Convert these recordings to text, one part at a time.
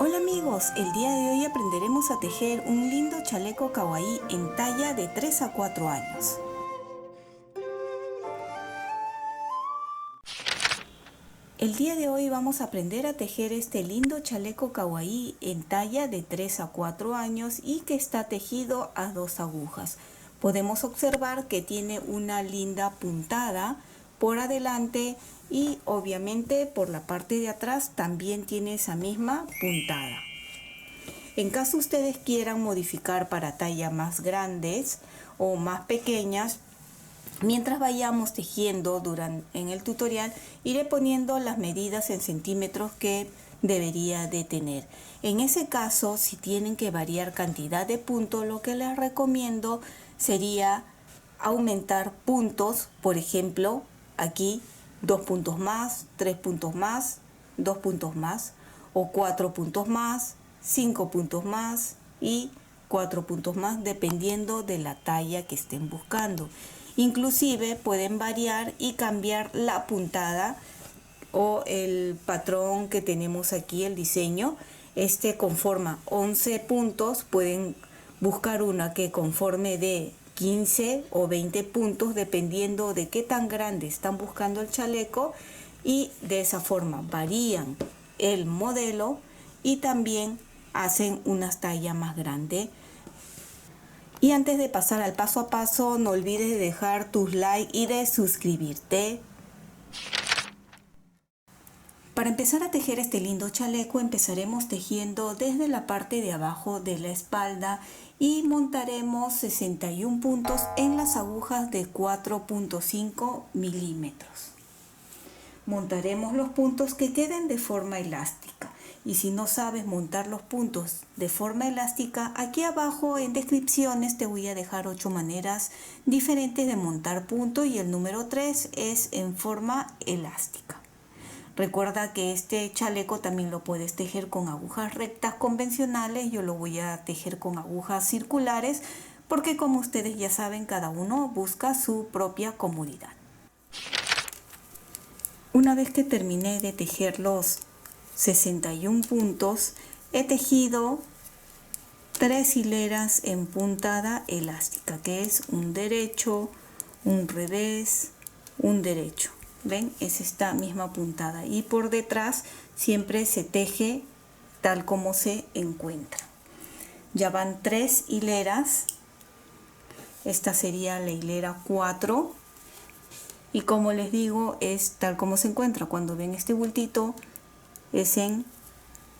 Hola amigos, el día de hoy aprenderemos a tejer un lindo chaleco kawaii en talla de 3 a 4 años. El día de hoy vamos a aprender a tejer este lindo chaleco kawaii en talla de 3 a 4 años y que está tejido a 2 agujas. Podemos observar que tiene una linda puntada por adelante y obviamente por la parte de atrás también tiene esa misma puntada. En caso ustedes quieran modificar para tallas más grandes o más pequeñas, mientras vayamos tejiendo en el tutorial, iré poniendo las medidas en centímetros que debería de tener. En ese caso, si tienen que variar cantidad de puntos, lo que les recomiendo sería aumentar puntos. Por ejemplo, aquí 2 puntos más, 3 puntos más, 2 puntos más, o 4 puntos más, 5 puntos más y 4 puntos más, dependiendo de la talla que estén buscando. Inclusive pueden variar y cambiar la puntada o el patrón que tenemos aquí, el diseño. Este conforma 11 puntos, pueden buscar una que conforme de 15 o 20 puntos, dependiendo de qué tan grande están buscando el chaleco, y de esa forma varían el modelo y también hacen una talla más grande. Y antes de pasar al paso a paso, no olvides de dejar tus likes y de suscribirte. Para empezar a tejer este lindo chaleco, empezaremos tejiendo desde la parte de abajo de la espalda y montaremos 61 puntos en las agujas de 4.5 milímetros. Montaremos los puntos que queden de forma elástica. Y si no sabes montar los puntos de forma elástica, aquí abajo en descripciones te voy a dejar 8 maneras diferentes de montar punto y el número 3 es en forma elástica. Recuerda que este chaleco también lo puedes tejer con agujas rectas convencionales. Yo lo voy a tejer con agujas circulares porque, como ustedes ya saben, cada uno busca su propia comodidad. Una vez que terminé de tejer los 61 puntos, he tejido 3 hileras en puntada elástica, que es un derecho, un revés, un derecho. ¿Ven? Es esta misma puntada. Y por detrás siempre se teje tal como se encuentra. Ya van 3 hileras. Esta sería la hilera 4. Y como les digo, es tal como se encuentra. Cuando ven este bultito es en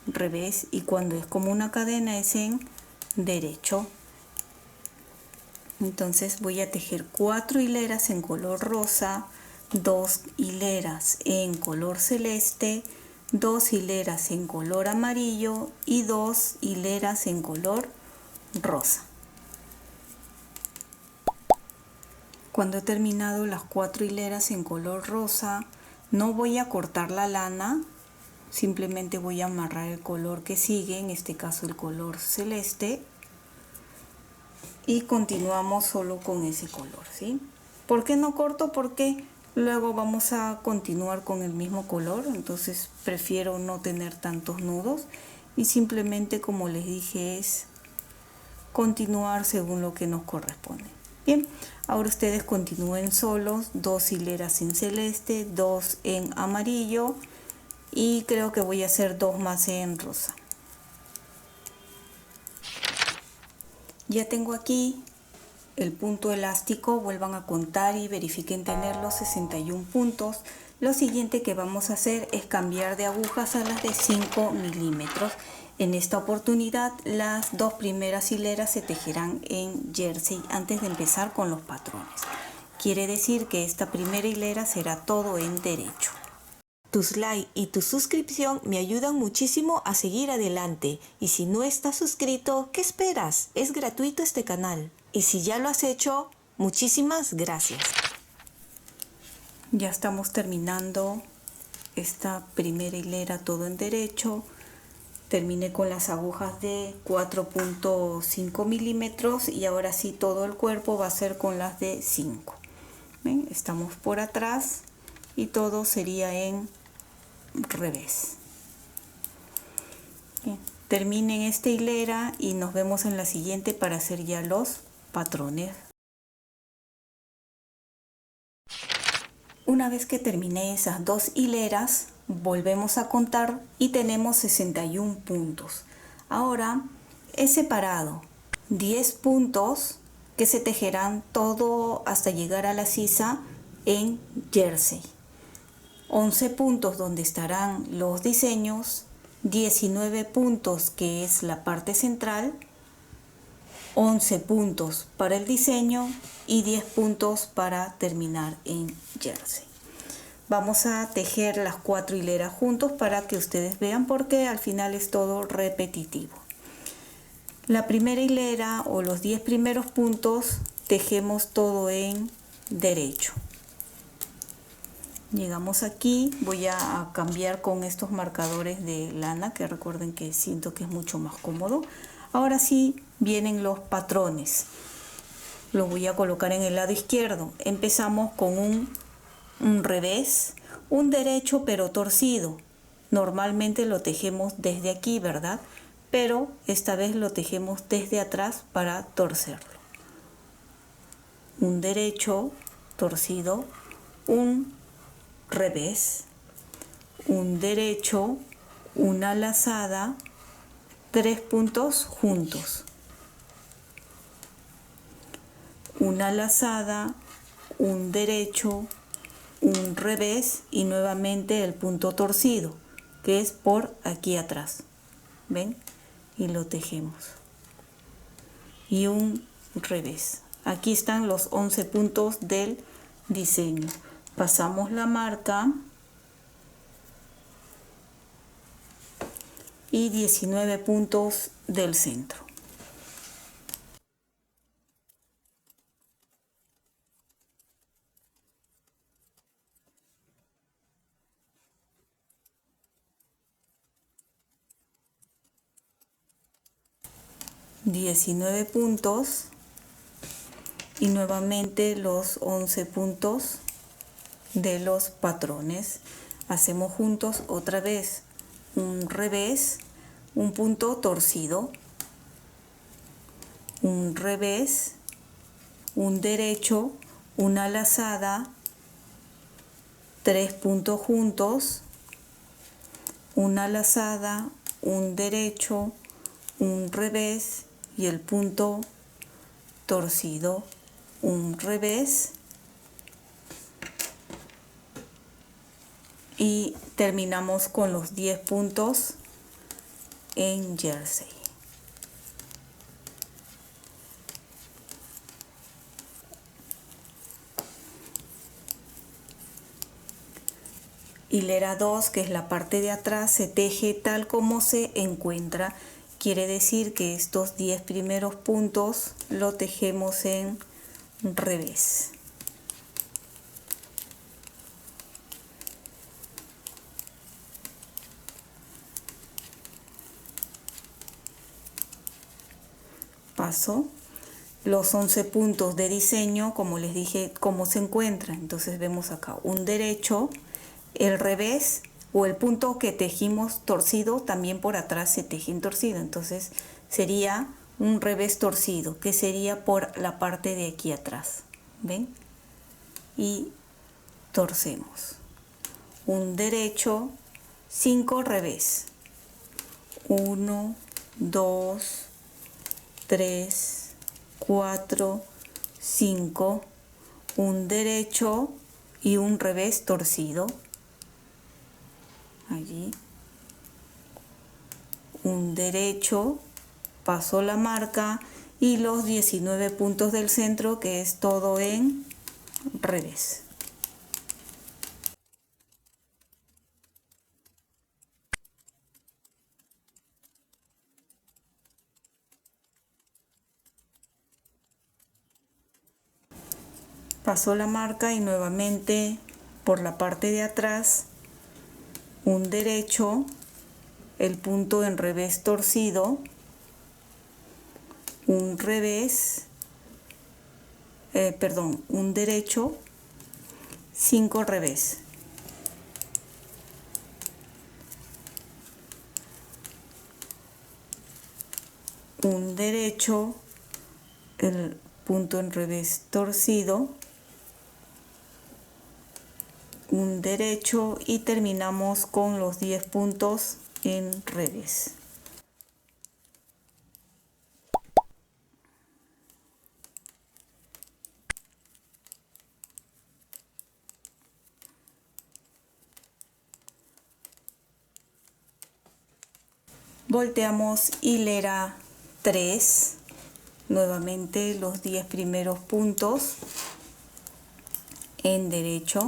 revés y cuando es como una cadena es en derecho. Entonces voy a tejer 4 hileras en color rosa, 2 hileras en color celeste, 2 hileras en color amarillo y 2 hileras en color rosa. Cuando he terminado las 4 hileras en color rosa, no voy a cortar la lana, simplemente voy a amarrar el color que sigue, en este caso el color celeste, y continuamos solo con ese color, ¿sí? ¿Por qué no corto? Porque luego vamos a continuar con el mismo color, entonces prefiero no tener tantos nudos y simplemente, como les dije, es continuar según lo que nos corresponde. Bien, ahora ustedes continúen solos, 2 hileras en celeste, 2 en amarillo y creo que voy a hacer 2 más en rosa. Ya tengo aquí el punto elástico, vuelvan a contar y verifiquen tener los 61 puntos. Lo siguiente que vamos a hacer es cambiar de agujas a las de 5 milímetros. En esta oportunidad las 2 primeras hileras se tejerán en jersey antes de empezar con los patrones. Quiere decir que esta primera hilera será todo en derecho. Tus likes y tu suscripción me ayudan muchísimo a seguir adelante. Y si no estás suscrito, ¿qué esperas? Es gratuito este canal. Y si ya lo has hecho, muchísimas gracias. Ya estamos terminando esta primera hilera todo en derecho. Terminé con las agujas de 4.5 milímetros y ahora sí todo el cuerpo va a ser con las de 5. ¿Ven? Estamos por atrás y todo sería en revés. Bien. terminen esta hilera y nos vemos en la siguiente para hacer ya los patrones. Una vez que terminé esas 2 hileras, volvemos a contar y tenemos 61 puntos. Ahora he separado 10 puntos que se tejerán todo hasta llegar a la sisa en jersey. 11 puntos donde estarán los diseños, 19 puntos que es la parte central, 11 puntos para el diseño y 10 puntos para terminar en jersey. Vamos a tejer las 4 hileras juntos para que ustedes vean, porque al final es todo repetitivo. La primera hilera o los 10 primeros puntos tejemos todo en derecho. Llegamos aquí, voy a cambiar con estos marcadores de lana, que recuerden que siento que es mucho más cómodo. Ahora sí vienen los patrones. Los voy a colocar en el lado izquierdo. Empezamos con un revés, un derecho pero torcido. Normalmente lo tejemos desde aquí, ¿verdad? Pero esta vez lo tejemos desde atrás para torcerlo. Un derecho torcido, un revés, un derecho, una lazada, 3 puntos juntos, una lazada, un derecho, un revés y nuevamente el punto torcido, que es por aquí atrás. ¿Ven? Y lo tejemos. Y un revés. Aquí están los 11 puntos del diseño. Pasamos la marca y 19 puntos del centro. $19 puntos y nuevamente los 11 puntos de los patrones. Hacemos juntos otra vez un revés, un punto torcido, un revés, un derecho, una lazada, 3 puntos juntos, una lazada, un derecho, un revés y el punto torcido, un revés y terminamos con los 10 puntos en jersey. Hilera 2, que es la parte de atrás, se teje tal como se encuentra. Quiere decir que estos 10 primeros puntos lo tejemos en revés. Paso los 11 puntos de diseño, como les dije, cómo se encuentran. Entonces vemos acá un derecho, el revés o el punto que tejimos torcido también por atrás se teje en torcido. Entonces sería un revés torcido, que sería por la parte de aquí atrás. ¿Ven? Y torcemos. Un derecho, 5 revés. 1, 2, 3, 4, 5, un derecho y un revés torcido. Allí. Un derecho, paso la marca y los 19 puntos del centro, que es todo en revés. Paso la marca y nuevamente por la parte de atrás un derecho, el punto en revés torcido, un revés, un derecho, 5 revés. un derecho, el punto en revés torcido, un derecho y terminamos con los 10 puntos en revés. Volteamos hilera 3, nuevamente los 10 primeros puntos en derecho,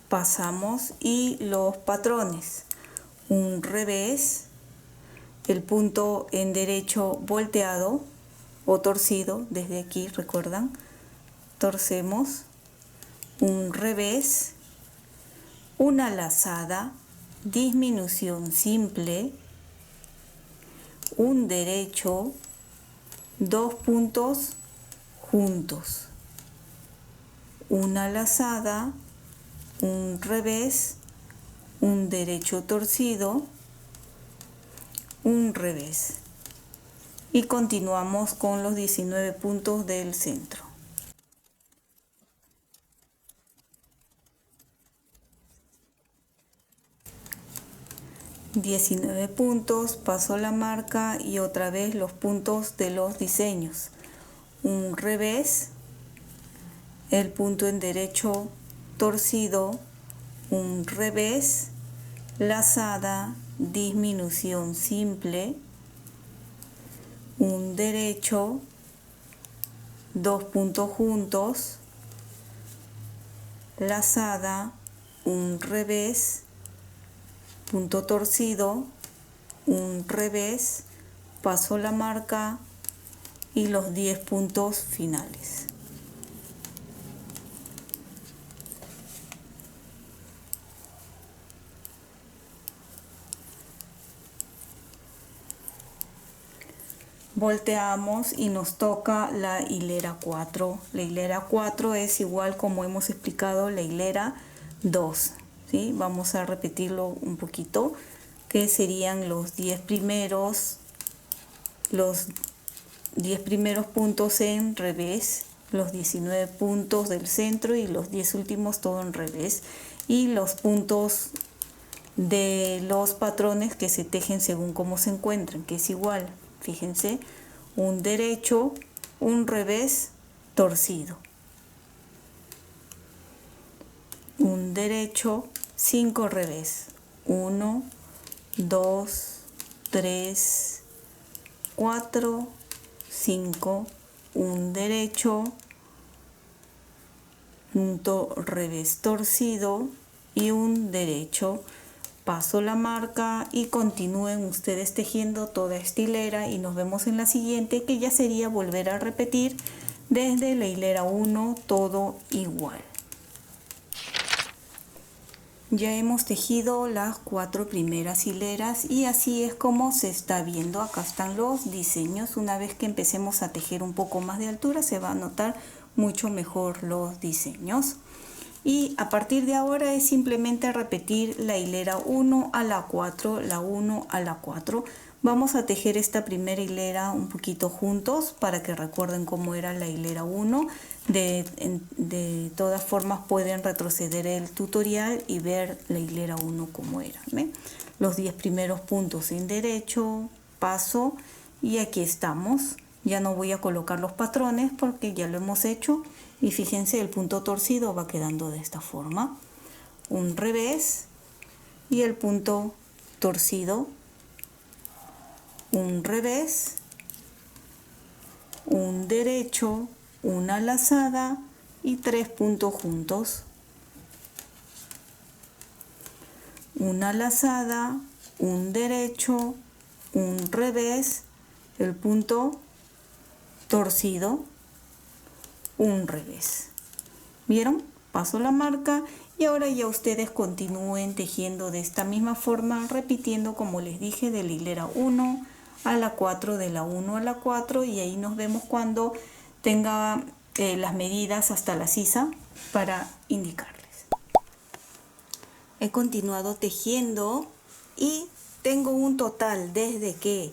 pasamos y los patrones, un revés, el punto en derecho volteado o torcido, desde aquí recuerdan, torcemos, un revés, una lazada, disminución simple, un derecho, 2 puntos juntos, una lazada, un revés, un derecho torcido, un revés y continuamos con los 19 puntos del centro. ...19 puntos, paso la marca y otra vez los puntos de los diseños, un revés, el punto en derecho torcido, un revés, lazada, disminución simple, un derecho, 2 puntos juntos, lazada, un revés, punto torcido, un revés, paso la marca y los 10 puntos finales. Volteamos y nos toca la hilera 4. La hilera 4 es igual como hemos explicado la hilera 2. ¿Sí? Vamos a repetirlo un poquito, que serían los 10 primeros puntos en revés, los 19 puntos del centro y los 10 últimos todo en revés, y los puntos de los patrones que se tejen según cómo se encuentran, que es igual, fíjense, un derecho, un revés torcido, un derecho, 5 revés, 1, 2, 3, 4, 5, un derecho, punto revés torcido y un derecho. Paso la marca y continúen ustedes tejiendo toda esta hilera y nos vemos en la siguiente, que ya sería volver a repetir desde la hilera 1 todo igual. Ya hemos tejido las 4 primeras hileras y así es como se está viendo. Acá están los diseños. Una vez que empecemos a tejer un poco más de altura se va a notar mucho mejor los diseños. Y a partir de ahora es simplemente repetir la hilera 1 a la 4, la 1 a la 4. Vamos a tejer esta primera hilera un poquito juntos para que recuerden cómo era la hilera 1. De todas formas pueden retroceder el tutorial y ver la hilera 1 cómo era. ¿Ven? Los 10 primeros puntos en derecho, paso y aquí estamos. Ya no voy a colocar los patrones porque ya lo hemos hecho. Y fíjense, el punto torcido va quedando de esta forma. Un revés y el punto torcido. Un revés, un derecho, una lazada y 3 puntos juntos. Una lazada, un derecho, un revés, el punto torcido, un revés. ¿Vieron? Paso la marca y ahora ya ustedes continúen tejiendo de esta misma forma, repitiendo como les dije de la hilera 1 a la 4, de la 1 a la 4, y ahí nos vemos cuando tenga las medidas hasta la sisa para indicarles. He continuado tejiendo y tengo un total desde que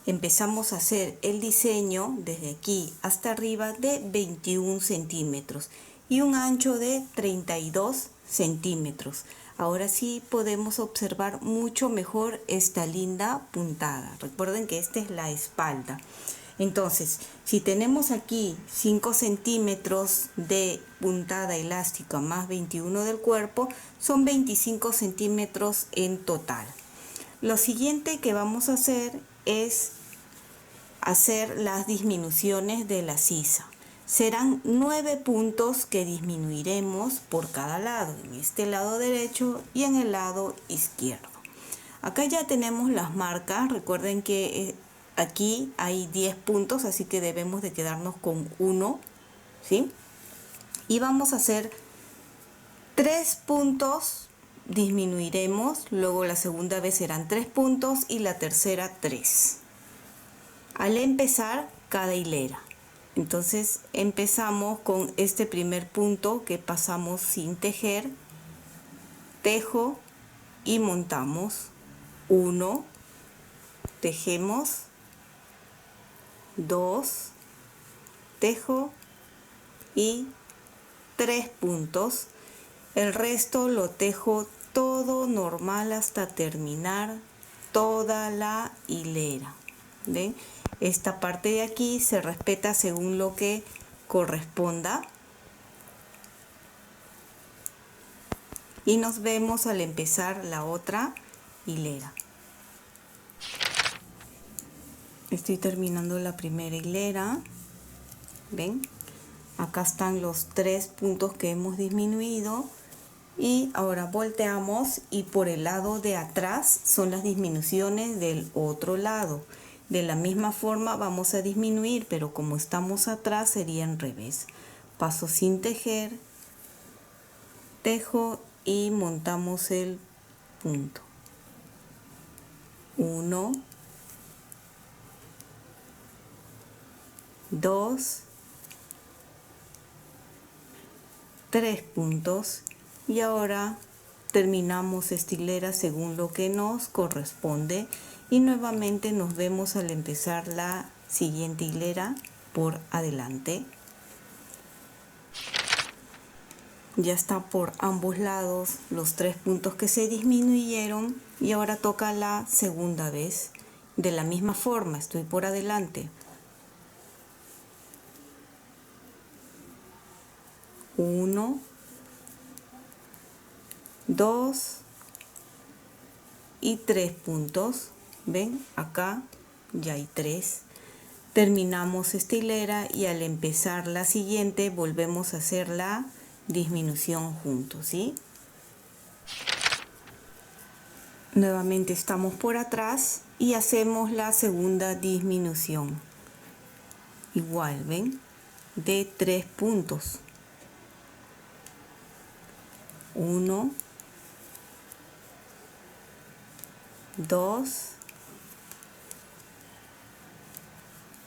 empezamos a hacer el diseño, desde aquí hasta arriba, de 21 centímetros y un ancho de 32 centímetros. Ahora sí podemos observar mucho mejor esta linda puntada. Recuerden que esta es la espalda. Entonces, si tenemos aquí 5 centímetros de puntada elástica más 21 del cuerpo, son 25 centímetros en total. Lo siguiente que vamos a hacer es hacer las disminuciones de la sisa. Serán 9 puntos que disminuiremos por cada lado, en este lado derecho y en el lado izquierdo. Acá ya tenemos las marcas. Recuerden que aquí hay 10 puntos, así que debemos de quedarnos con 1, ¿sí? Y vamos a hacer 3 puntos, disminuiremos, luego la segunda vez serán 3 puntos y la tercera 3. Al empezar cada hilera. Entonces empezamos con este primer punto que pasamos sin tejer, tejo y montamos 1, tejemos 2, tejo y 3 puntos. El resto lo tejo todo normal hasta terminar toda la hilera. ¿Ven? Esta parte de aquí se respeta según lo que corresponda. Y nos vemos al empezar la otra hilera. Estoy terminando la primera hilera. ¿Ven? Acá están los 3 puntos que hemos disminuido. Y ahora volteamos y por el lado de atrás son las disminuciones del otro lado. De la misma forma vamos a disminuir, pero como estamos atrás sería en revés. Paso sin tejer, tejo y montamos el punto. 1, 2, 3 puntos y ahora terminamos esta hilera según lo que nos corresponde y nuevamente nos vemos al empezar la siguiente hilera por adelante. Ya está por ambos lados los 3 puntos que se disminuyeron y ahora toca la segunda vez. De la misma forma estoy por adelante. 1, 2 y 3 puntos. Ven, acá ya hay 3. Terminamos esta hilera y al empezar la siguiente volvemos a hacer la disminución juntos, ¿sí? Nuevamente estamos por atrás y hacemos la segunda disminución. Igual, ¿ven? De 3 puntos. 1, 2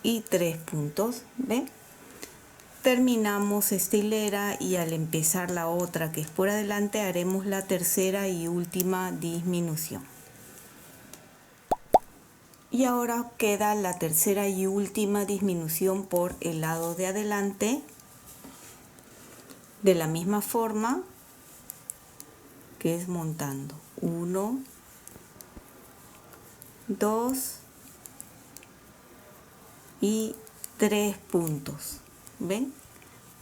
y 3 puntos. ¿Ven? Terminamos esta hilera y al empezar la otra que es por adelante haremos la tercera y última disminución. Y ahora queda la tercera y última disminución por el lado de adelante. De la misma forma que es montando 1, 2 y 3 puntos. ¿Ven?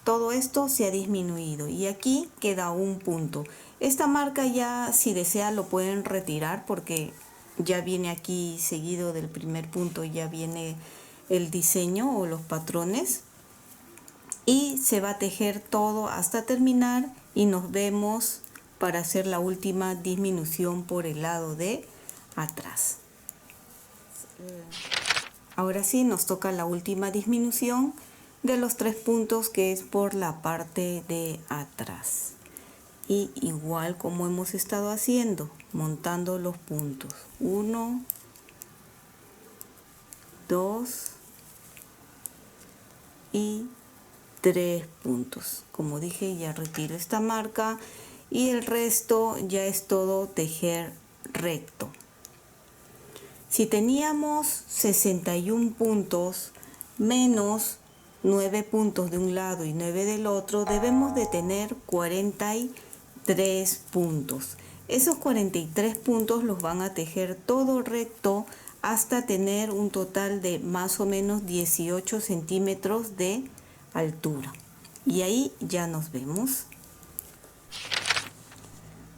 Todo esto se ha disminuido y aquí queda un punto. Esta marca ya, si desea, lo pueden retirar porque ya viene aquí seguido del primer punto, ya viene el diseño o los patrones y se va a tejer todo hasta terminar y nos vemos para hacer la última disminución por el lado de atrás. Ahora sí nos toca la última disminución de los 3 puntos que es por la parte de atrás. Y igual como hemos estado haciendo, montando los puntos. 1, 2 y 3 puntos. Como dije, ya retiro esta marca y el resto ya es todo tejer recto. Si teníamos 61 puntos menos 9 puntos de un lado y 9 del otro, debemos de tener 43 puntos. Esos 43 puntos los van a tejer todo recto hasta tener un total de más o menos 18 centímetros de altura. Y ahí ya nos vemos.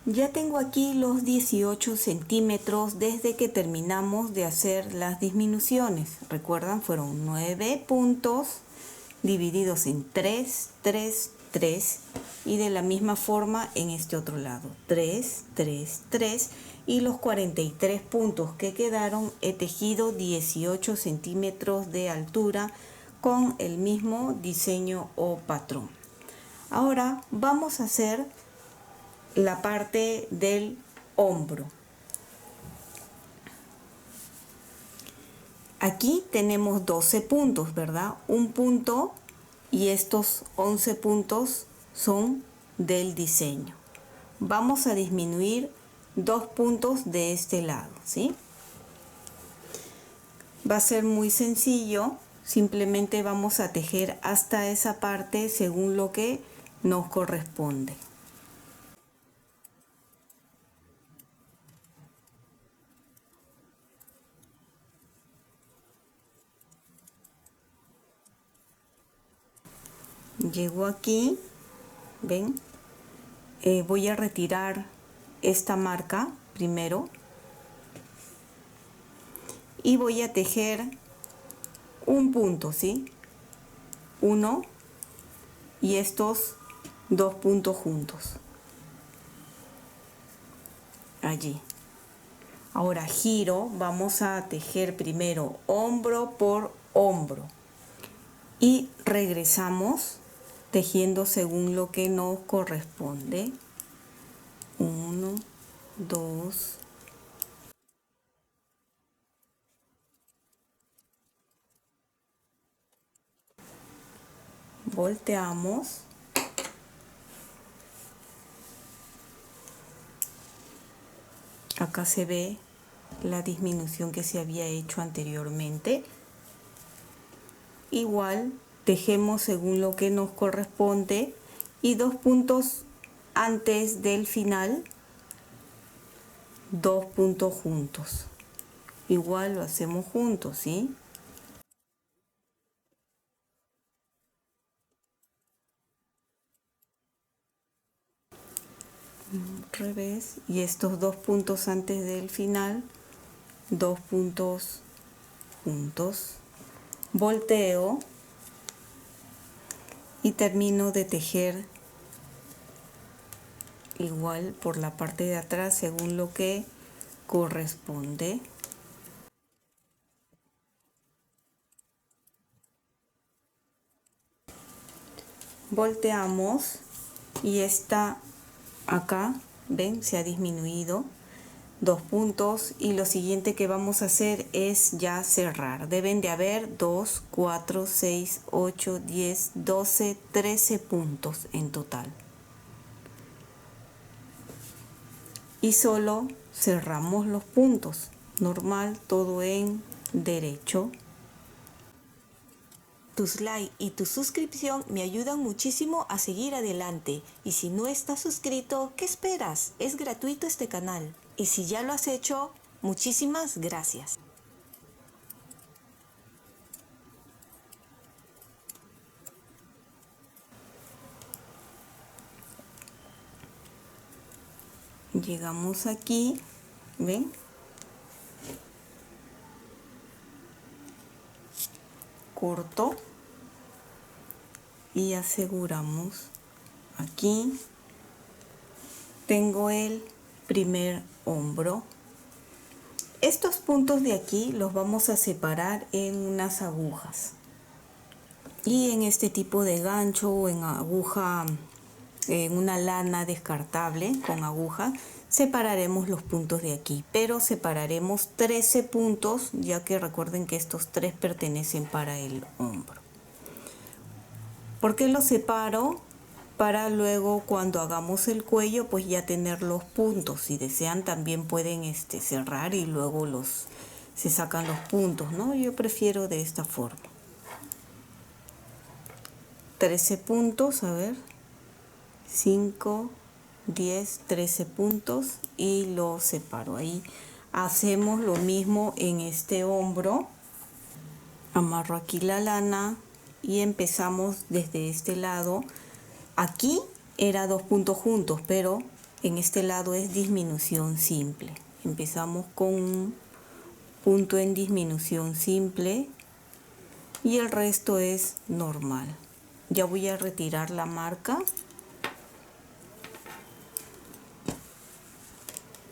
Ya tengo aquí los 18 centímetros desde que terminamos de hacer las disminuciones. Recuerdan, fueron 9 puntos divididos en 3, 3, 3 y de la misma forma en este otro lado. 3, 3, 3 y los 43 puntos que quedaron he tejido 18 centímetros de altura con el mismo diseño o patrón. Ahora vamos a hacer la parte del hombro. Aquí tenemos 12 puntos, ¿verdad? Un punto y estos 11 puntos son del diseño. Vamos a disminuir 2 puntos de este lado, ¿sí? Va a ser muy sencillo, simplemente vamos a tejer hasta esa parte según lo que nos corresponde. Llego aquí, ven, voy a retirar esta marca primero y voy a tejer un punto, ¿sí? Uno y estos 2 puntos juntos, allí. Ahora giro, vamos a tejer primero hombro por hombro y regresamos tejiendo según lo que nos corresponde. 1, 2, volteamos, acá se ve la disminución que se había hecho anteriormente. Igual tejemos según lo que nos corresponde y 2 puntos antes del final, 2 puntos juntos. Igual lo hacemos juntos, ¿sí? Revés y estos 2 puntos antes del final, 2 puntos juntos. Volteo y termino de tejer igual por la parte de atrás según lo que corresponde. Volteamos y está acá, ven, se ha disminuido 2 puntos y lo siguiente que vamos a hacer es ya cerrar. Deben de haber 2, 4, 6, 8, 10, 12, 13 puntos en total. Y solo cerramos los puntos. Normal, todo en derecho. Tus likes y tu suscripción me ayudan muchísimo a seguir adelante. Y si no estás suscrito, ¿qué esperas? Es gratuito este canal. Y si ya lo has hecho, muchísimas gracias. Llegamos aquí, ¿ven? Corto y aseguramos. Aquí tengo el primer hombro. Estos puntos de aquí los vamos a separar en unas agujas. Y en este tipo de gancho o en aguja, en una lana descartable con aguja, separaremos los puntos de aquí, pero separaremos 13 puntos, ya que recuerden que estos 3 pertenecen para el hombro. ¿Por qué los separo? Para luego cuando hagamos el cuello pues ya tener los puntos. Si desean también pueden cerrar y luego se sacan los puntos, ¿no? Yo prefiero de esta forma. 13 puntos, a ver, 5, 10, 13 puntos y lo separo. Ahí hacemos lo mismo en este hombro. Amarro aquí la lana y empezamos desde este lado. Aquí era 2 puntos juntos, pero en este lado es disminución simple. Empezamos con un punto en disminución simple y el resto es normal. Ya voy a retirar la marca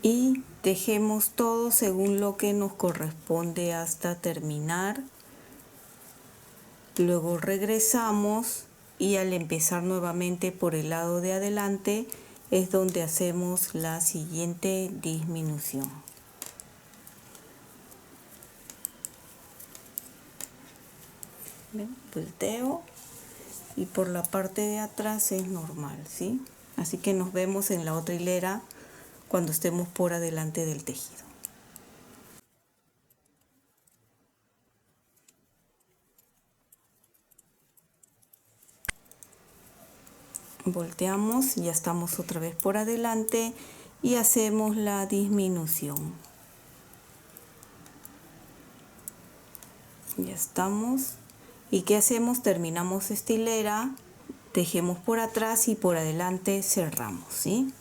y tejemos todo según lo que nos corresponde hasta terminar. Luego regresamos y al empezar nuevamente por el lado de adelante es donde hacemos la siguiente disminución. ¿Ven? Volteo y por la parte de atrás es normal, ¿sí? Así que nos vemos en la otra hilera cuando estemos por adelante del tejido. Volteamos, ya estamos otra vez por adelante y hacemos la disminución. Ya estamos. ¿Y qué hacemos? Terminamos esta hilera, tejemos por atrás y por adelante cerramos, ¿sí?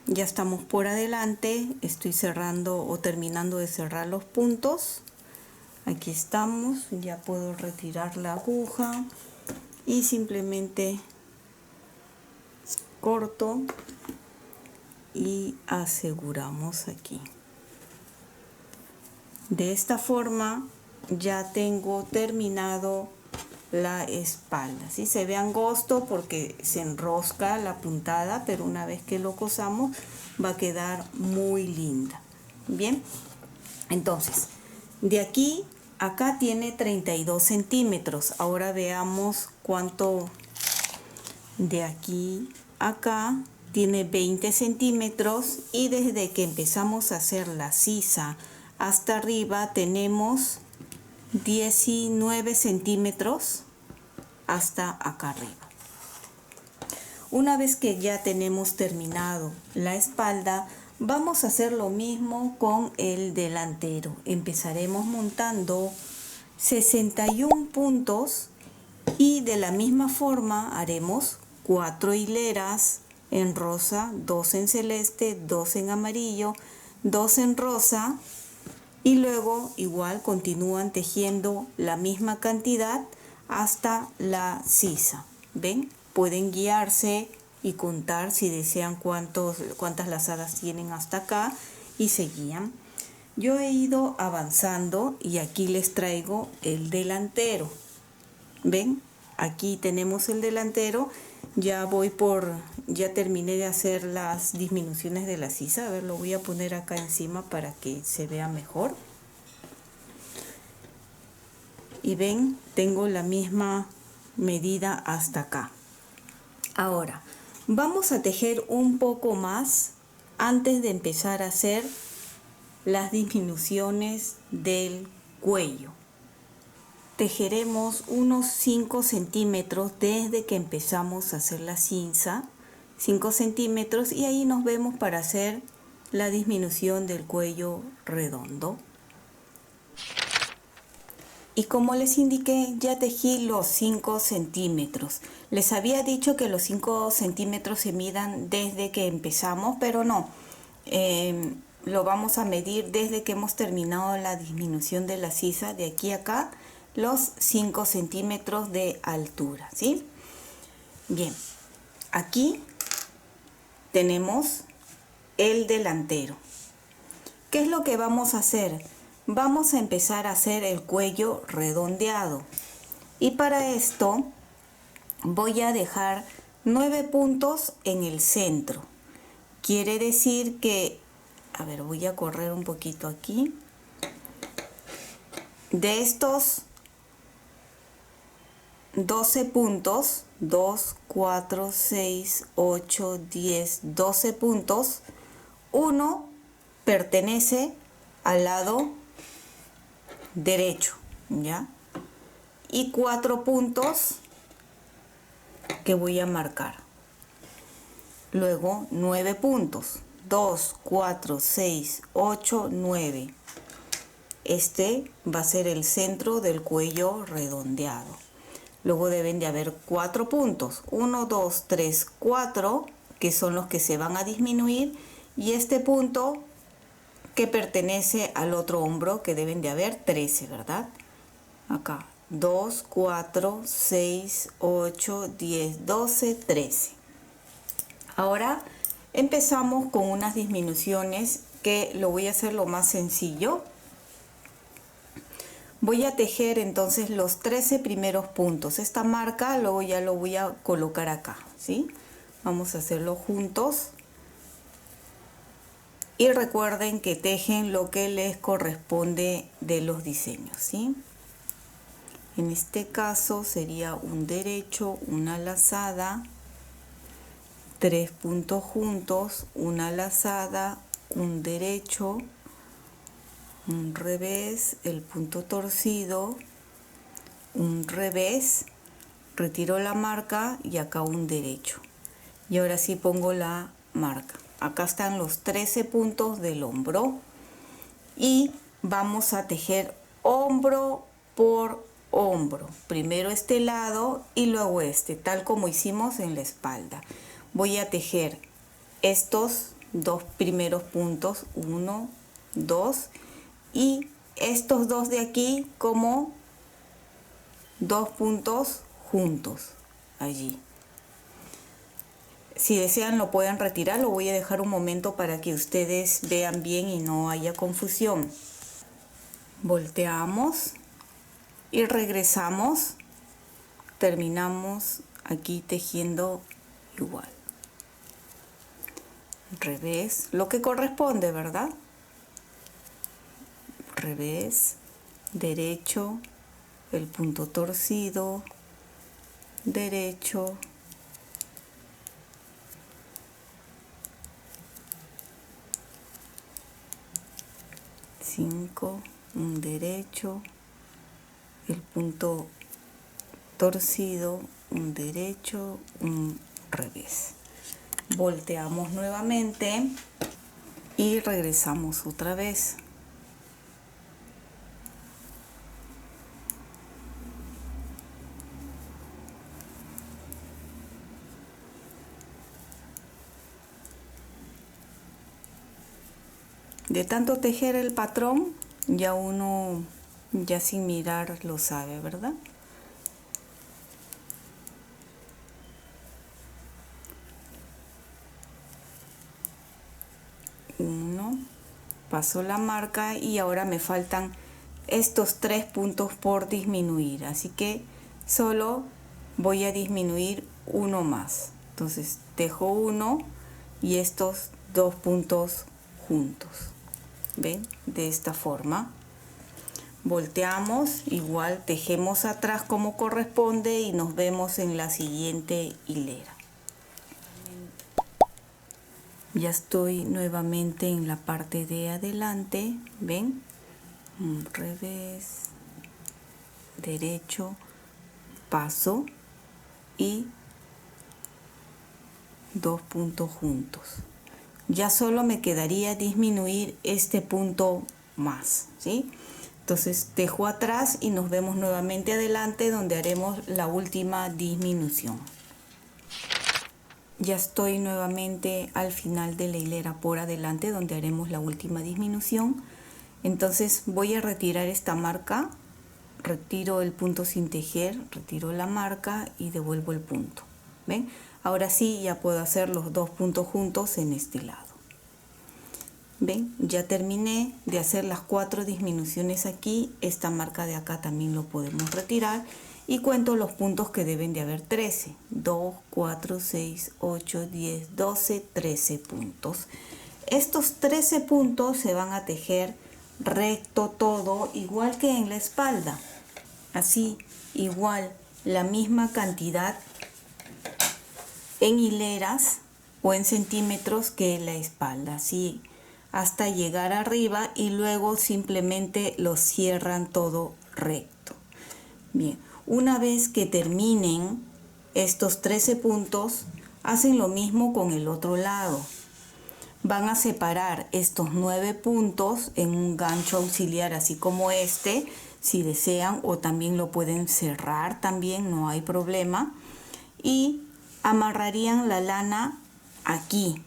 Ya estamos por adelante, estoy cerrando o terminando de cerrar los puntos. Aquí estamos, ya puedo retirar la aguja y simplemente corto y aseguramos aquí. De esta forma ya tengo terminado la espalda, ¿sí? Se ve angosto porque se enrosca la puntada, pero una vez que lo cosamos va a quedar muy linda. Bien, entonces de aquí a acá tiene 32 centímetros. Ahora veamos cuánto de aquí a acá. Tiene 20 centímetros y desde que empezamos a hacer la sisa hasta arriba tenemos 19 centímetros hasta acá arriba. Una vez que ya tenemos terminado la espalda, vamos a hacer lo mismo con el delantero. Empezaremos montando 61 puntos y de la misma forma haremos 4 hileras en rosa, 2 en celeste, 2 en amarillo, 2 en rosa y luego igual continúan tejiendo la misma cantidad hasta la sisa. ¿Ven? Pueden guiarse y contar si desean cuántas lazadas tienen hasta acá y se guían. Yo he ido avanzando y aquí les traigo el delantero. ¿Ven? Aquí tenemos el delantero. Ya terminé de hacer las disminuciones de la sisa. A ver, lo voy a poner acá encima para que se vea mejor. Y ven, tengo la misma medida hasta acá. Ahora, vamos a tejer un poco más antes de empezar a hacer las disminuciones del cuello. Tejeremos unos 5 centímetros desde que empezamos a hacer la cinza, 5 centímetros, y ahí nos vemos para hacer la disminución del cuello redondo. Y como les indiqué, ya tejí los 5 centímetros. Les había dicho que los 5 centímetros se midan desde que empezamos, pero no. Lo vamos a medir desde que hemos terminado la disminución de la sisa, de aquí a acá, los 5 centímetros de altura, ¿sí? Bien, aquí tenemos el delantero. ¿Qué es lo que vamos a hacer? vamos a empezar a hacer el cuello redondeado. Y para esto voy a dejar 9 puntos en el centro. Quiere decir que, a ver, voy a correr un poquito aquí. De estos 12 puntos, 2, 4, 6, 8, 10, 12 puntos, uno pertenece al lado derecho, ¿ya? Y 4 puntos que voy a marcar. Luego 9 puntos, 2, 4, 6, 8, 9. Este va a ser el centro del cuello redondeado. Luego deben de haber 4 puntos, 1, 2, 3, 4, que son los que se van a disminuir, y este punto que pertenece al otro hombro, que deben de haber 13, ¿verdad? Acá, 2, 4, 6, 8, 10, 12, 13. Ahora empezamos con unas disminuciones que lo voy a hacer lo más sencillo. Voy a tejer entonces los 13 primeros puntos. Esta marca luego ya lo voy a colocar acá, ¿sí? Vamos a hacerlo juntos. Y recuerden que tejen lo que les corresponde de los diseños, ¿sí? En este caso sería un derecho, una lazada, 3 puntos juntos, una lazada, un derecho, un revés, el punto torcido, un revés, retiro la marca y acá un derecho. Y ahora sí pongo la marca. Acá están los 13 puntos del hombro y vamos a tejer hombro por hombro. Primero este lado y luego este, tal como hicimos en la espalda. Voy a tejer estos 2 primeros puntos, 1, 2, y estos 2 de aquí como 2 puntos juntos allí. Si desean lo pueden retirar, lo voy a dejar un momento para que ustedes vean bien y no haya confusión. Volteamos y regresamos, terminamos aquí tejiendo igual. Revés, lo que corresponde, ¿verdad? Revés, derecho, el punto torcido, derecho, un derecho, el punto torcido, un derecho, un revés. Volteamos nuevamente y regresamos otra vez. De tanto tejer el patrón, ya uno, ya sin mirar, lo sabe, ¿verdad? Uno, paso la marca y ahora me faltan estos 3 puntos por disminuir, así que solo voy a disminuir uno más. Entonces tejo uno y estos 2 puntos juntos. ¿Ven? De esta forma. Volteamos, igual tejemos atrás como corresponde y nos vemos en la siguiente hilera. Ya estoy nuevamente en la parte de adelante, ¿ven? Un revés, derecho, paso y 2 puntos juntos. Ya solo me quedaría disminuir este punto más, ¿sí? Entonces tejo atrás y nos vemos nuevamente adelante donde haremos la última disminución. Ya estoy nuevamente al final de la hilera por adelante donde haremos la última disminución. Entonces voy a retirar esta marca, retiro el punto sin tejer, retiro la marca y devuelvo el punto. ¿Ven? Ahora sí ya puedo hacer los 2 puntos juntos en este lado. ven, ya terminé de hacer las 4 disminuciones aquí. Esta marca de acá también lo podemos retirar y cuento los puntos que deben de haber: 13, 2, 4, 6, 8, 10, 12, 13 puntos. Estos 13 puntos se van a tejer recto todo, igual que en la espalda. Así, igual, la misma cantidad en hileras o en centímetros que la espalda, así hasta llegar arriba, y luego simplemente lo cierran todo recto. Bien, una vez que terminen estos 13 puntos, hacen lo mismo con el otro lado. Van a separar estos 9 puntos en un gancho auxiliar, así como este, si desean, o también lo pueden cerrar también, no hay problema. Y amarrarían la lana aquí,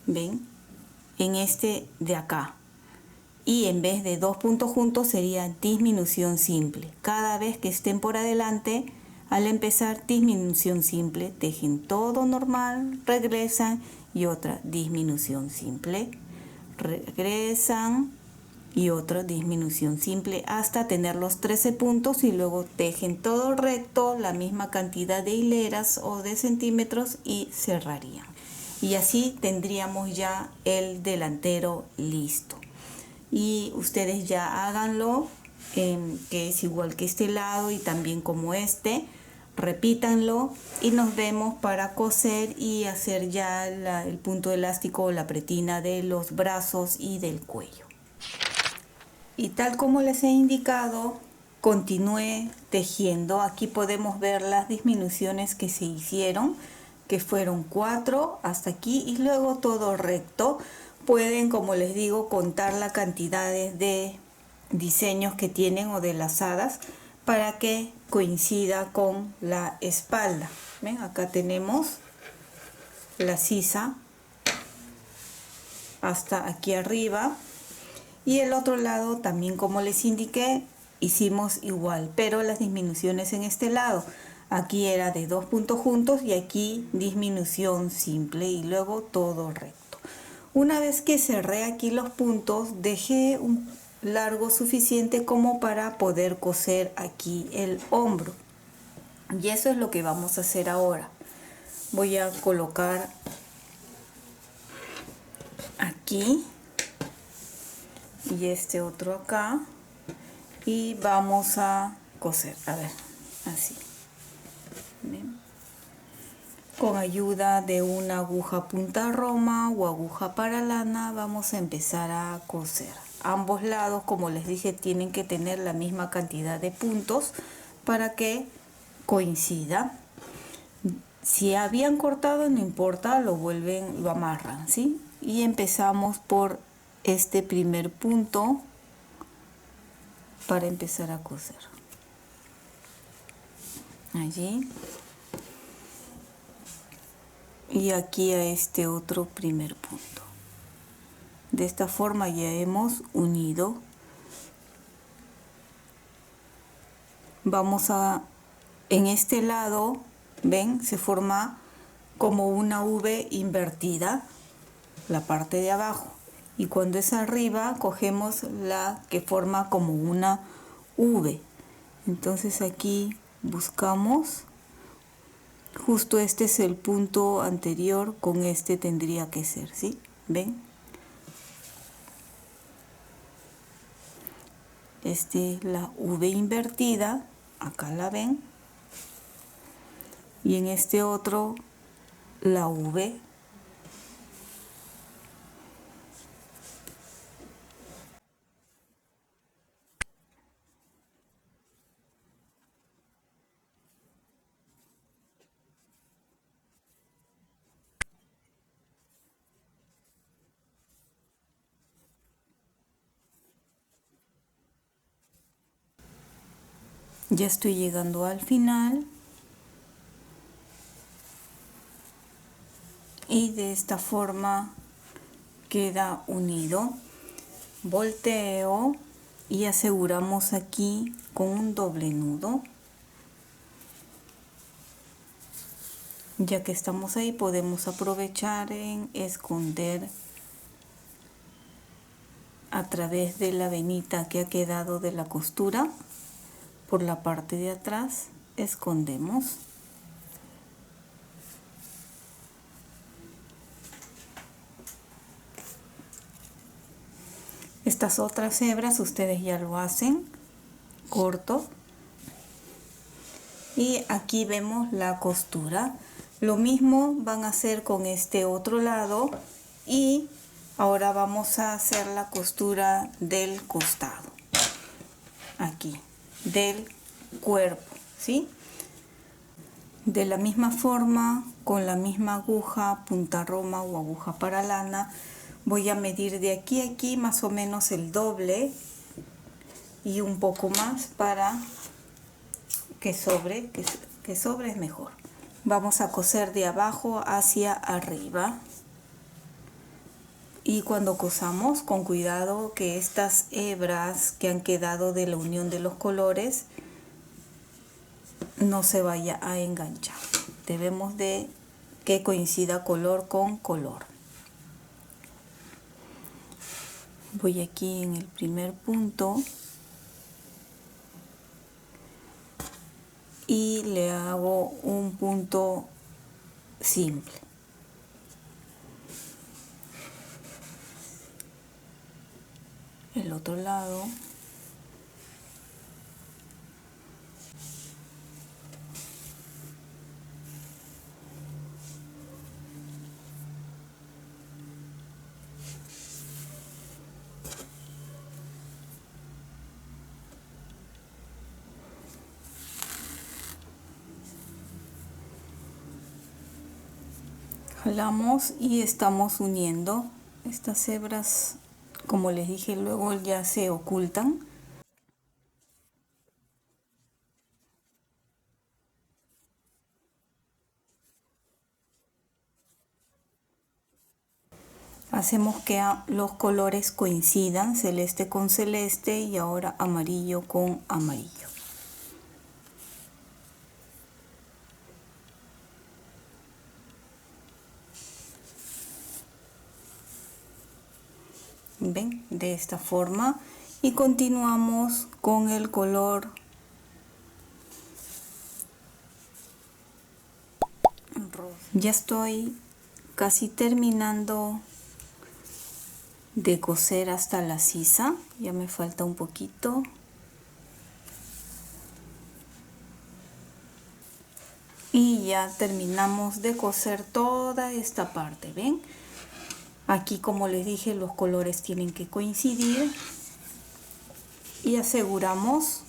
ven, en este de acá, y en vez de 2 puntos juntos sería disminución simple. Cada vez que estén por adelante, al empezar disminución simple, tejen todo normal, regresan y otra disminución simple, regresan y otra disminución simple hasta tener los 13 puntos, y luego tejen todo recto, la misma cantidad de hileras o de centímetros, y cerrarían. Y así tendríamos ya el delantero listo. Y ustedes ya háganlo, que es igual que este lado y también como este. Repítanlo y nos vemos para coser y hacer ya el punto elástico o la pretina de los brazos y del cuello. Y tal como les he indicado, continúe tejiendo. Aquí podemos ver las disminuciones que se hicieron, que fueron 4 hasta aquí, y luego todo recto. Pueden, como les digo, contar la cantidad de diseños que tienen o de lazadas para que coincida con la espalda. ¿Ven? Acá tenemos la sisa hasta aquí arriba, y el otro lado también, como les indiqué, hicimos igual, pero las disminuciones en este lado, aquí era de 2 puntos juntos y aquí disminución simple, y luego todo recto. Una vez que cerré aquí los puntos, dejé un largo suficiente como para poder coser aquí el hombro, y eso es lo que vamos a hacer ahora. Voy a colocar aquí y este otro acá, y vamos a coser, a ver, así. ¿Ven? Con ayuda de una aguja punta roma o aguja para lana vamos a empezar a coser. Ambos lados, como les dije, tienen que tener la misma cantidad de puntos para que coincida. Si habían cortado, no importa, lo vuelven, lo amarran, ¿sí? Y empezamos por este primer punto para empezar a coser. Allí. Y aquí a este otro primer punto. De esta forma ya hemos unido. Vamos a, en este lado, ven, se forma como una V invertida, la parte de abajo. Y cuando es arriba, cogemos la que forma como una V. Entonces aquí buscamos, justo este es el punto anterior, con este tendría que ser, ¿sí? ¿Ven? Este es la V invertida, acá la ven. Y en este otro, la V. Ya estoy llegando al final. Y de esta forma queda unido. Volteo y aseguramos aquí con un doble nudo. Ya que estamos ahí, podemos aprovechar en esconder a través de la venita que ha quedado de la costura por la parte de atrás, escondemos. Estas otras hebras ustedes ya lo hacen corto. Y aquí vemos la costura. Lo mismo van a hacer con este otro lado y ahora vamos a hacer la costura del costado, aquí, del cuerpo, ¿sí? De la misma forma, con la misma aguja, punta roma o aguja para lana, voy a medir de aquí a aquí más o menos el doble y un poco más para que sobre es mejor. Vamos a coser de abajo hacia arriba y cuando cosamos con cuidado que estas hebras que han quedado de la unión de los colores no se vaya a enganchar. Debemos de que coincida color con color. Voy aquí en el primer punto y le hago un punto simple. El otro lado. Jalamos y estamos uniendo. Estas hebras, como les dije, luego ya se ocultan. Hacemos que los colores coincidan, celeste con celeste y ahora amarillo con amarillo. ¿Ven? De esta forma y continuamos con el color rosa. Ya estoy casi terminando de coser hasta la sisa, ya me falta un poquito. Y ya terminamos de coser toda esta parte, ¿ven? Aquí, como les dije, los colores tienen que coincidir y aseguramos,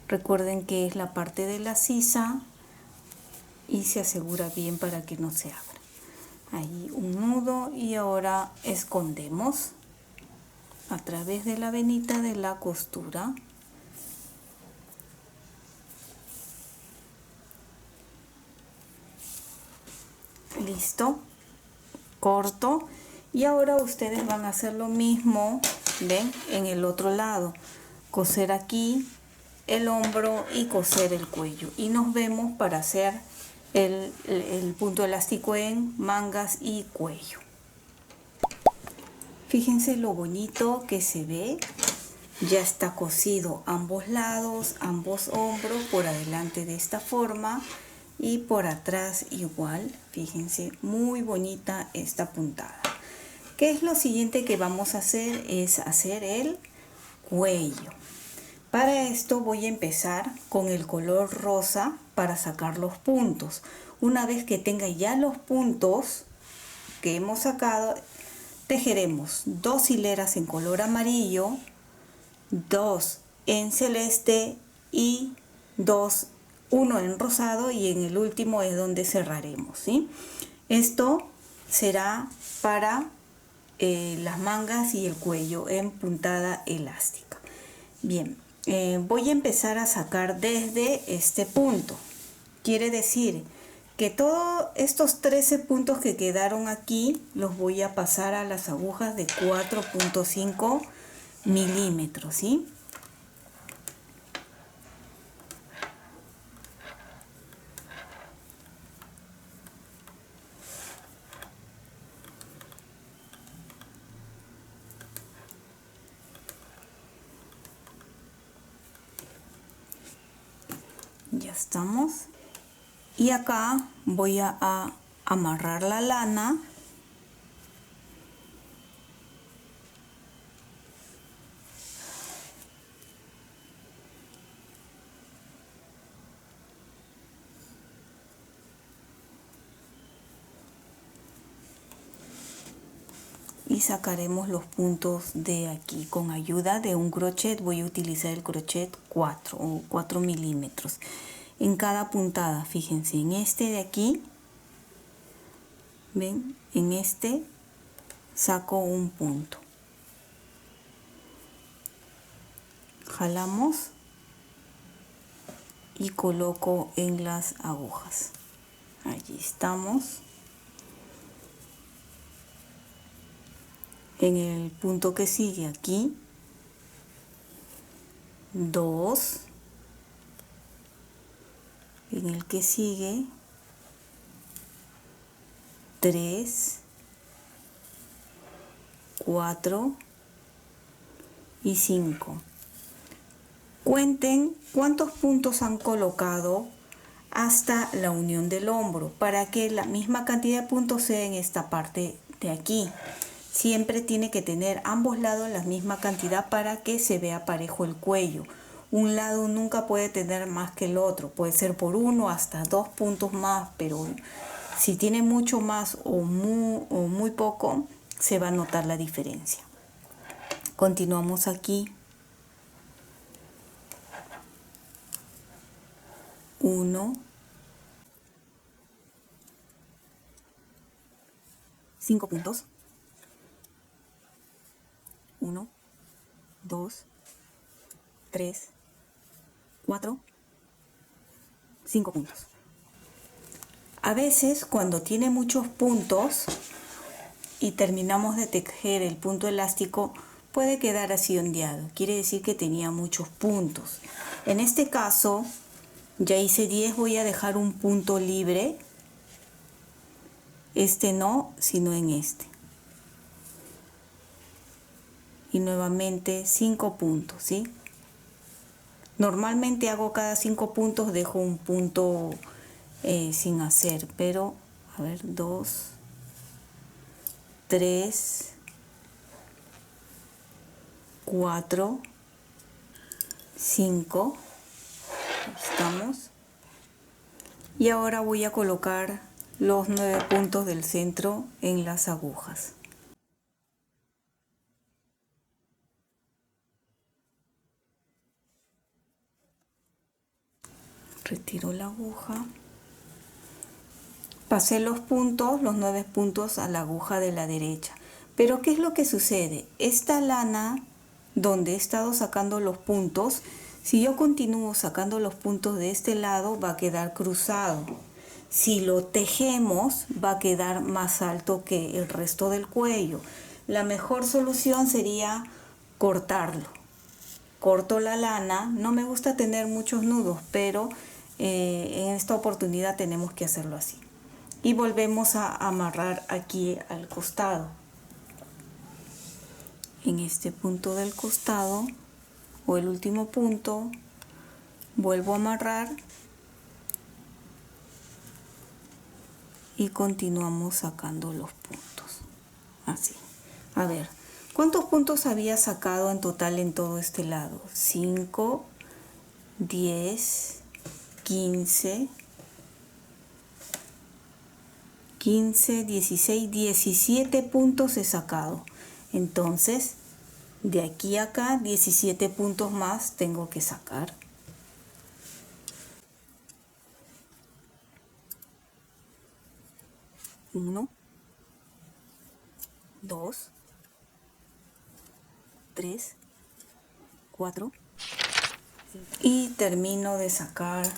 recuerden que es la parte de la sisa y se asegura bien para que no se abra. Ahí un nudo y ahora escondemos a través de la venita de la costura. Listo, corto. Y ahora ustedes van a hacer lo mismo, ven, en el otro lado, coser aquí el hombro y coser el cuello y nos vemos para hacer el punto elástico en mangas y cuello. Fíjense lo bonito que se ve, ya está cosido ambos lados, ambos hombros, por adelante de esta forma y por atrás igual. Fíjense, muy bonita esta puntada. ¿Qué es lo siguiente que vamos a hacer? Es hacer el cuello. Para esto voy a empezar con el color rosa para sacar los puntos. Una vez que tenga ya los puntos que hemos sacado, tejeremos 2 hileras en color amarillo, 2 en celeste y 1 en rosado, y en el último es donde cerraremos, ¿sí? Esto será para las mangas y el cuello en puntada elástica. Bien, voy a empezar a sacar desde este punto. Quiere decir que todos estos 13 puntos que quedaron aquí los voy a pasar a las agujas de 4.5 milímetros, ¿sí? Ya estamos. Y acá voy a amarrar la lana. Y sacaremos los puntos de aquí. Con ayuda de un crochet voy a utilizar el crochet 4 o 4 milímetros. En cada puntada, fíjense, en este de aquí, ven, en este saco un punto. Jalamos y coloco en las agujas. Allí estamos. En el punto que sigue aquí, 2. En el que sigue, 3, 4 y 5. Cuenten cuántos puntos han colocado hasta la unión del hombro para que la misma cantidad de puntos sea en esta parte de aquí. Siempre tiene que tener ambos lados la misma cantidad para que se vea parejo el cuello. Un lado nunca puede tener más que el otro, puede ser por 1 hasta 2 puntos más, pero si tiene mucho más o muy poco, se va a notar la diferencia. Continuamos aquí. 1, 5 puntos. 1, 2, 3, 4, 5 puntos. A veces cuando tiene muchos puntos y terminamos de tejer el punto elástico, puede quedar así ondeado. Quiere decir que tenía muchos puntos. En este caso, ya hice 10, voy a dejar un punto libre. Este no, sino en este. Y nuevamente 5 puntos, ¿sí? Normalmente hago cada 5 puntos, dejo un punto sin hacer, pero a ver, 2, 3, 4, 5, estamos. Y ahora voy a colocar los 9 puntos del centro en las agujas. Retiro la aguja. Pasé los puntos, los 9 puntos a la aguja de la derecha. Pero ¿qué es lo que sucede? Esta lana donde he estado sacando los puntos, si yo continúo sacando los puntos de este lado, va a quedar cruzado. Si lo tejemos, va a quedar más alto que el resto del cuello. La mejor solución sería cortarlo. Corto la lana. No me gusta tener muchos nudos, pero en esta oportunidad tenemos que hacerlo así. Y volvemos a amarrar aquí al costado. En este punto del costado, o el último punto, vuelvo a amarrar y continuamos sacando los puntos. Así. A ver, ¿cuántos puntos había sacado en total en todo este lado? 5, 10, 15, 16, 17 puntos he sacado. Entonces, de aquí a acá, 17 puntos más tengo que sacar. Uno, 2, 3, 4. Y termino de sacar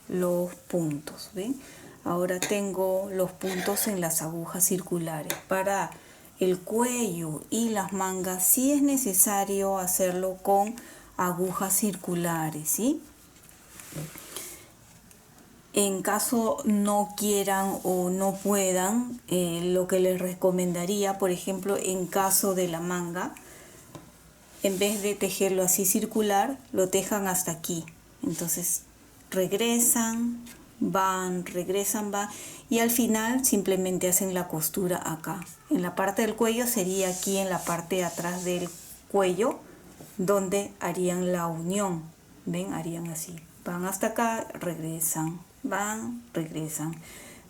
los puntos, ¿ven? Ahora tengo los puntos en las agujas circulares. Para el cuello y las mangas sí es necesario hacerlo con agujas circulares, ¿sí? En caso no quieran o no puedan, lo que les recomendaría, por ejemplo, en caso de la manga, en vez de tejerlo así circular, lo tejan hasta aquí. Entonces regresan, van, regresan, van, y al final simplemente hacen la costura acá. En la parte del cuello sería aquí en la parte de atrás del cuello, donde harían la unión. ¿Ven? Harían así. Van hasta acá, regresan, van, regresan.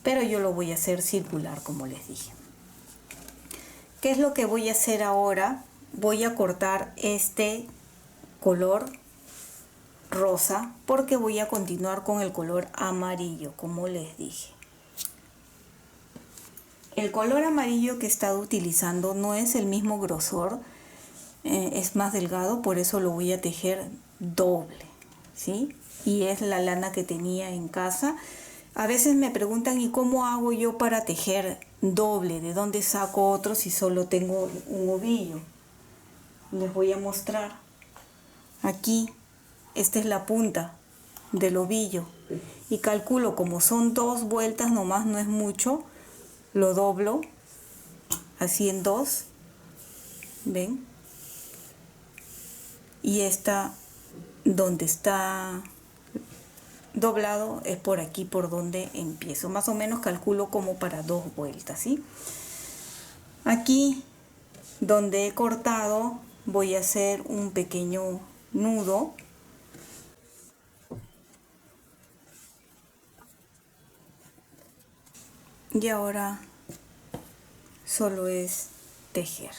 Pero yo lo voy a hacer circular, como les dije. ¿Qué es lo que voy a hacer ahora? Voy a cortar este color rosa porque voy a continuar con el color amarillo, como les dije. El color amarillo que he estado utilizando no es el mismo grosor, es más delgado, por eso lo voy a tejer doble, ¿sí? Y es la lana que tenía en casa. A veces me preguntan, ¿y cómo hago yo para tejer doble? ¿De dónde saco otro si solo tengo un ovillo? Les voy a mostrar. Aquí, esta es la punta del ovillo. Y calculo, como son 2 vueltas nomás, no es mucho, lo doblo así en 2. ¿Ven? Y esta, donde está doblado, es por aquí por donde empiezo. Más o menos calculo como para 2 vueltas, ¿sí? Aquí donde he cortado voy a hacer un pequeño nudo. Y ahora solo es tejer.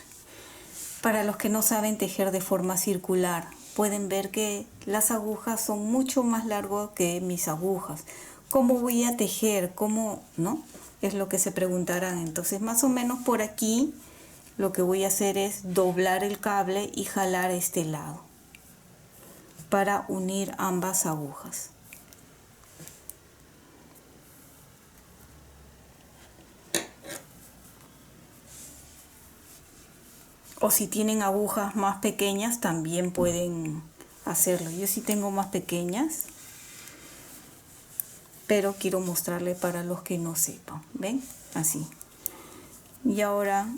Para los que no saben tejer de forma circular, pueden ver que las agujas son mucho más largas que mis agujas. ¿Cómo voy a tejer? ¿Cómo? ¿No? Es lo que se preguntarán. Entonces, más o menos por aquí, lo que voy a hacer es doblar el cable y jalar este lado para unir ambas agujas. O si tienen agujas más pequeñas, también pueden hacerlo. Yo sí tengo más pequeñas, pero quiero mostrarle para los que no sepan. ¿Ven? Así. Y ahora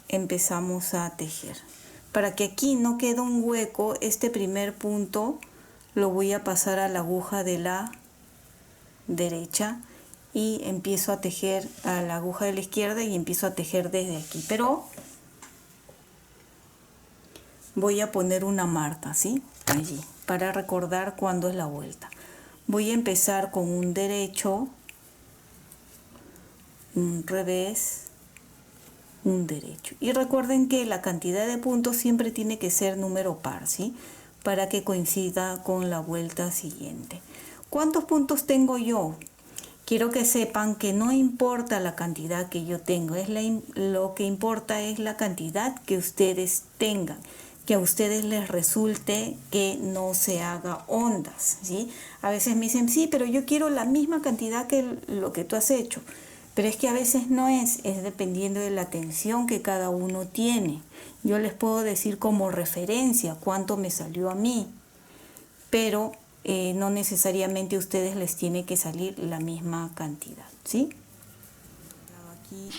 empezamos a tejer. Para que aquí no quede un hueco, este primer punto lo voy a pasar a la aguja de la derecha y empiezo a tejer a la aguja de la izquierda y empiezo a tejer desde aquí. Pero voy a poner una marca, ¿sí? Allí, para recordar cuándo es la vuelta. Voy a empezar con un derecho, un revés, un derecho. Y recuerden que la cantidad de puntos siempre tiene que ser número par, ¿sí? Para que coincida con la vuelta siguiente. ¿Cuántos puntos tengo yo? Quiero que sepan que no importa la cantidad que yo tengo, lo que importa es la cantidad que ustedes tengan, que a ustedes les resulte que no se haga ondas, ¿sí? A veces me dicen, sí, pero yo quiero la misma cantidad que lo que tú has hecho. Pero es que a veces no es dependiendo de la tensión que cada uno tiene. Yo les puedo decir como referencia cuánto me salió a mí, pero no necesariamente a ustedes les tiene que salir la misma cantidad, ¿sí? Aquí,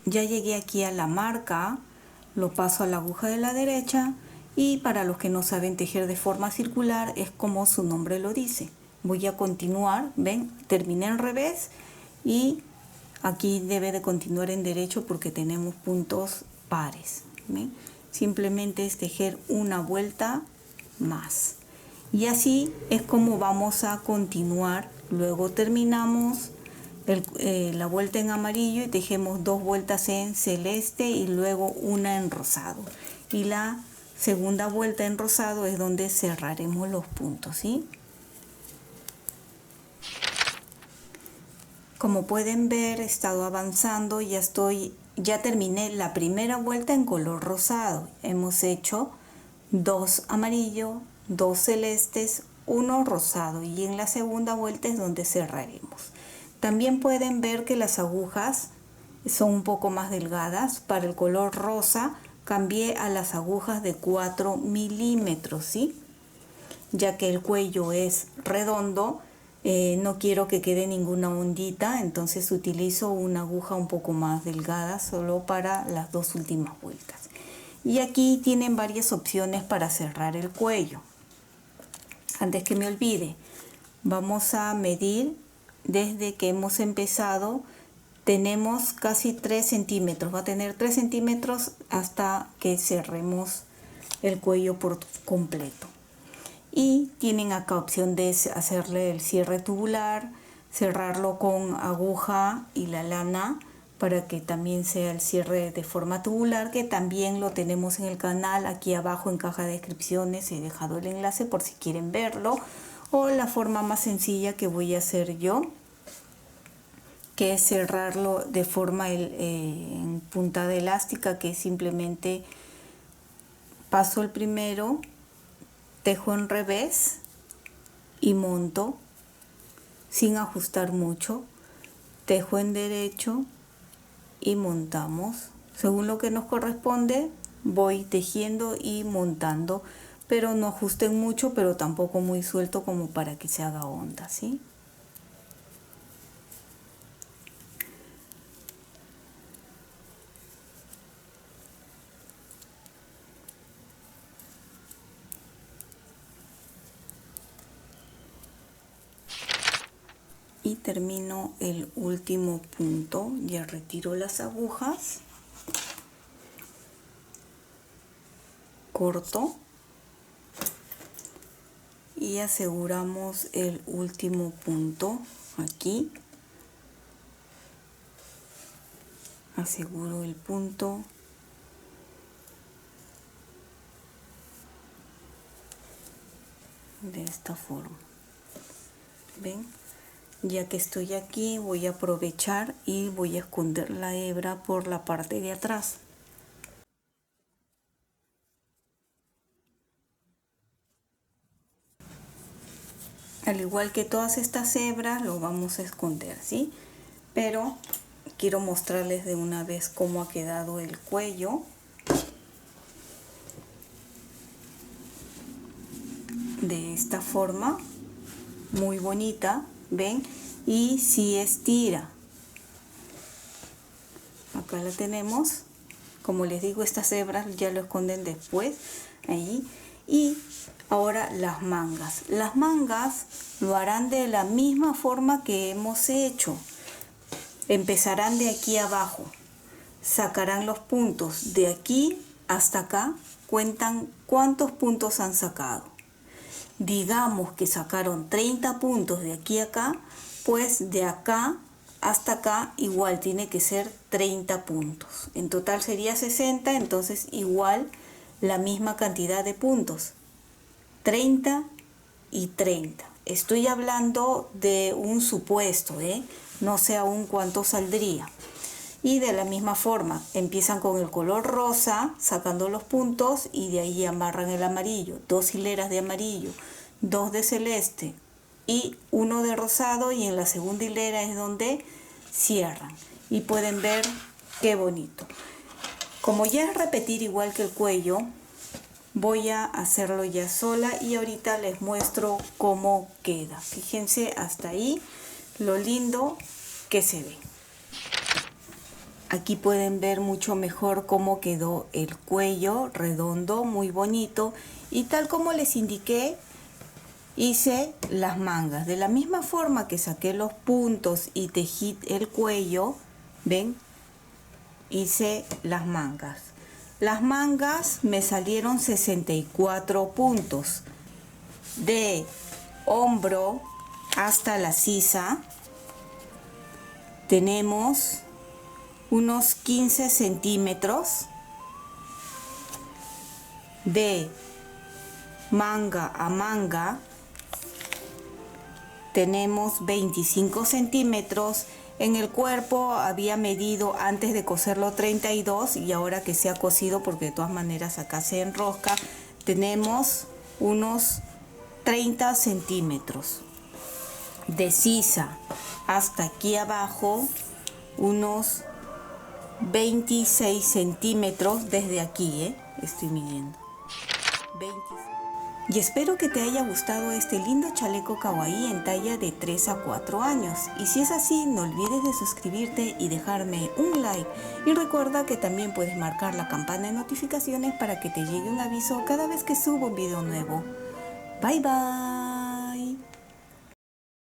ya llegué aquí a la marca, lo paso a la aguja de la derecha y para los que no saben tejer de forma circular es como su nombre lo dice. Voy a continuar, ven, terminé en revés y aquí debe de continuar en derecho porque tenemos puntos pares, ¿ven? Simplemente es tejer una vuelta más. Y así es como vamos a continuar. Luego terminamos la vuelta en amarillo y tejemos 2 vueltas en celeste y luego una en rosado. Y la segunda vuelta en rosado es donde cerraremos los puntos, ¿sí? Como pueden ver, he estado avanzando, ya terminé la primera vuelta en color rosado. Hemos hecho 2 amarillos, 2 celestes, 1 rosado y en la segunda vuelta es donde cerraremos. También pueden ver que las agujas son un poco más delgadas. Para el color rosa cambié a las agujas de 4 milímetros, ¿sí? Ya que el cuello es redondo, no quiero que quede ninguna ondita, entonces utilizo una aguja un poco más delgada solo para las 2 últimas vueltas. Y aquí tienen varias opciones para cerrar el cuello. Antes que me olvide, Vamos a medir desde que hemos empezado. Tenemos casi 3 centímetros. Va a tener 3 centímetros hasta que cerremos el cuello por completo. Y tienen acá opción de hacerle el cierre tubular, cerrarlo con aguja y la lana para que también sea el cierre de forma tubular, que también lo tenemos en el canal. Aquí abajo en caja de descripciones he dejado el enlace por si quieren verlo, o la forma más sencilla que voy a hacer yo, que es cerrarlo de forma en puntada elástica, que simplemente paso el primero, tejo en revés y monto sin ajustar mucho, tejo en derecho y montamos. Según lo que nos corresponde, voy tejiendo y montando, pero no ajusten mucho, pero tampoco muy suelto como para que se haga onda, ¿sí? Y termino el último punto. Ya retiro las agujas, corto y aseguramos el último punto aquí. Aseguro el punto de esta forma. ¿Ven? Ya que estoy aquí, voy a aprovechar y voy a esconder la hebra por la parte de atrás. Al igual que todas estas hebras, lo vamos a esconder, ¿sí? Pero quiero mostrarles de una vez cómo ha quedado el cuello. De esta forma, muy bonita, ¿ven? Y si estira, acá la tenemos. Como les digo, estas hebras ya lo esconden después ahí. Y ahora las mangas. Las mangas lo harán de la misma forma que hemos hecho. Empezarán de aquí abajo, sacarán los puntos de aquí hasta acá, cuentan cuántos puntos han sacado. Digamos que sacaron 30 puntos de aquí a acá, pues de acá hasta acá igual tiene que ser 30 puntos. En total sería 60, entonces igual la misma cantidad de puntos, 30 y 30. Estoy hablando de un supuesto, no sé aún cuánto saldría. Y de la misma forma, empiezan con el color rosa, sacando los puntos, y de ahí amarran el amarillo. 2 hileras de amarillo, 2 de celeste y 1 de rosado, y en la segunda hilera es donde cierran. Y pueden ver qué bonito. Como ya es repetir igual que el cuello, voy a hacerlo ya sola y ahorita les muestro cómo queda. Fíjense hasta ahí lo lindo que se ve. Aquí pueden ver mucho mejor cómo quedó el cuello redondo, muy bonito. Y tal como les indiqué, hice las mangas. De la misma forma que saqué los puntos y tejí el cuello, ¿ven? Hice las mangas. Las mangas me salieron 64 puntos. De hombro hasta la sisa tenemos unos 15 centímetros. De manga a manga tenemos 25 centímetros. En el cuerpo había medido antes de coserlo 32, y ahora que se ha cosido, porque de todas maneras acá se enrosca, tenemos unos 30 centímetros. De sisa hasta aquí abajo unos 26 centímetros desde aquí, estoy midiendo 26. Y espero que te haya gustado este lindo chaleco kawaii en talla de 3 a 4 años. Y si es así, no olvides de suscribirte y dejarme un like. Y recuerda que también puedes marcar la campana de notificaciones para que te llegue un aviso cada vez que subo un video nuevo. Bye bye.